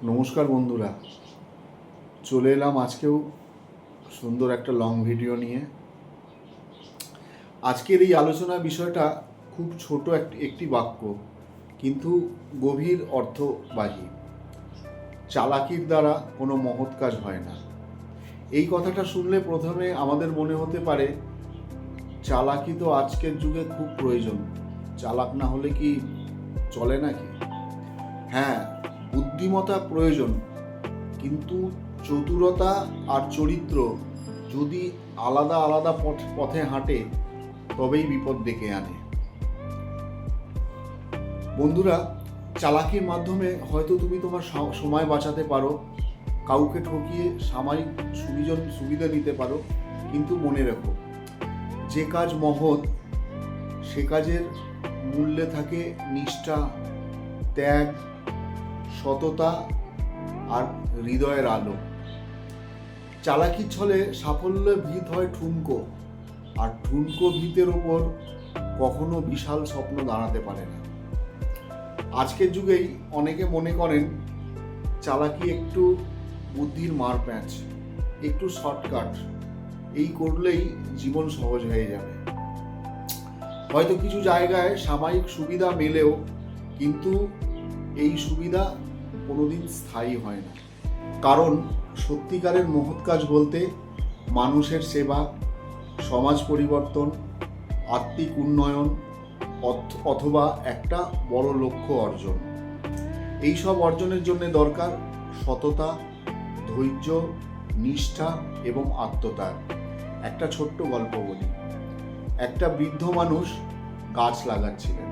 নমস্কার বন্ধুরা, চলে এলাম আজকেও সুন্দর একটা লং ভিডিও নিয়ে। আজকের এই আলোচনার বিষয়টা খুব ছোট একটি বাক্য, কিন্তু গভীর অর্থবাহী। চালাকির দ্বারা কোনো মহৎ কাজ হয় না। এই কথাটা শুনলে প্রথমে আমাদের মনে হতে পারে চালাকি তো আজকের যুগে খুব প্রয়োজন, চালাক না হলে কি চলে নাকি? হ্যাঁ, বুদ্ধিমত্তা প্রয়োজন, কিন্তু চতুরতা আর চরিত্র যদি আলাদা আলাদা পথে হাঁটে তবেই বিপদ ডেকে আনে। বন্ধুরা, চালাকির মাধ্যমে হয়তো তুমি তোমার সময় বাঁচাতে পারো, কাউকে ঠকিয়ে সাময়িক সুবিধা নিতে পারো, কিন্তু মনে রেখো, যে কাজ মহৎ সে কাজের মূল্যে থাকে নিষ্ঠা, ত্যাগ, সততা আর হৃদয়ের আলো। চালাকির ছলে সাফল্যের ভিত হয় ঠুনকো, আর ঠুনকো ভিতের ওপর কখনো বিশাল স্বপ্ন দাঁড়াতে পারে না। আজকের যুগেই অনেকে মনে করেন চালাকি একটু বুদ্ধির মারপ্যাঁচ, একটু শর্টকাট, এই করলেই জীবন সহজ হয়ে যাবে। হয়তো কিছু জায়গায় সাময়িক সুবিধা মেলেও, কিন্তু এই সুবিধা কোনোদিন স্থায়ী হয় না। কারণ সত্যিকারের মহৎ কাজ বলতে মানুষের সেবা, সমাজ পরিবর্তন, আত্মিক উন্নয়ন অথবা একটা বড় লক্ষ্য অর্জন। এই সব অর্জনের জন্য দরকার সততা, ধৈর্য, নিষ্ঠা এবং আত্মত্যাগ। একটা ছোট্ট গল্প বলি। একটা বৃদ্ধ মানুষ গাছ লাগাচ্ছিলেন।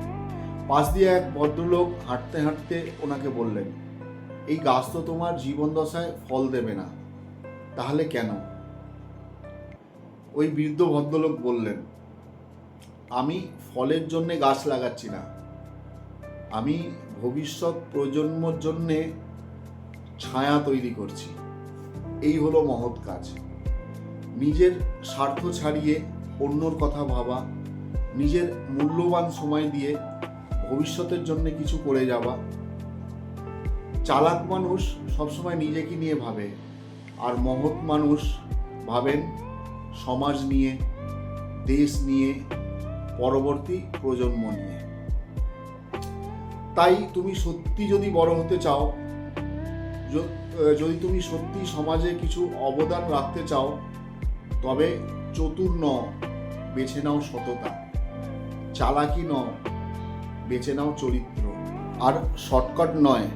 পাশ দিয়ে এক ভদ্রলোক হাঁটতে হাঁটতে ওনাকে বললেন, এই গাছ তো তোমার জীবন দশায় ফল দেবে না, তাহলে কেন? ওই বৃদ্ধ ভদ্রলোক বললেন, আমি ফলের জন্যে গাছ লাগাচ্ছি না, আমি ভবিষ্যৎ প্রজন্মর জন্যে ছায়া তৈরি করছি। এই হলো মহৎ কাজ। নিজের স্বার্থ ছাড়িয়ে অন্যর কথা ভাবা, নিজের মূল্যবান সময় দিয়ে ভবিষ্যতের জন্য কিছু করে যাওয়া। চালাক মানুষ সবসময় নিজেকে নিয়ে ভাবে, আর মহৎ মানুষ ভাবেন সমাজ নিয়ে, দেশ নিয়ে, পরবর্তী প্রজন্ম নিয়ে। তাই তুমি সত্যি যদি বড় হতে চাও, যদি তুমি সত্যি সমাজে কিছু অবদান রাখতে চাও, তবে চতুর নও, বেছে নাও সততা। চালাকি নও, বেছে নাও চরিত্র। আর শর্টকাট নয়,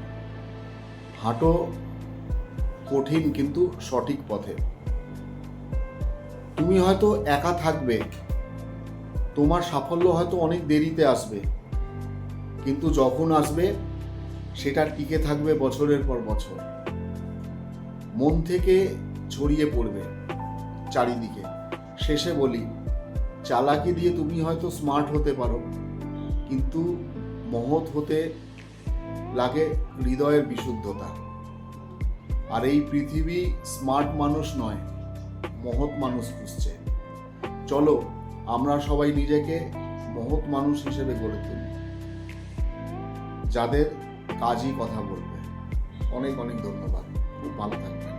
হাঁটো কঠিন কিন্তু সঠিক পথে। তুমি হয়তো একা থাকবে, তোমার সাফল্য হয়তো অনেক দেরিতে আসবে, কিন্তু যখন আসবে সেটা টিকে থাকবে বছরের পর বছর, মন থেকে ছড়িয়ে পড়বে চারিদিকে। শেষে বলি, চালাকি দিয়ে তুমি হয়তো স্মার্ট হতে পারো, কিন্তু মহৎ হতে লাগে হৃদয়ের বিশুদ্ধতা। আর এই পৃথিবী স্মার্ট মানুষ নয়, মহৎ মানুষ খুঁজছে। চলো আমরা সবাই নিজেকে মহৎ মানুষ হিসেবে গড়ে তুলি, যাদের কাজই কথা বলবে। অনেক অনেক ধন্যবাদ, খুব ভালো থাকবে।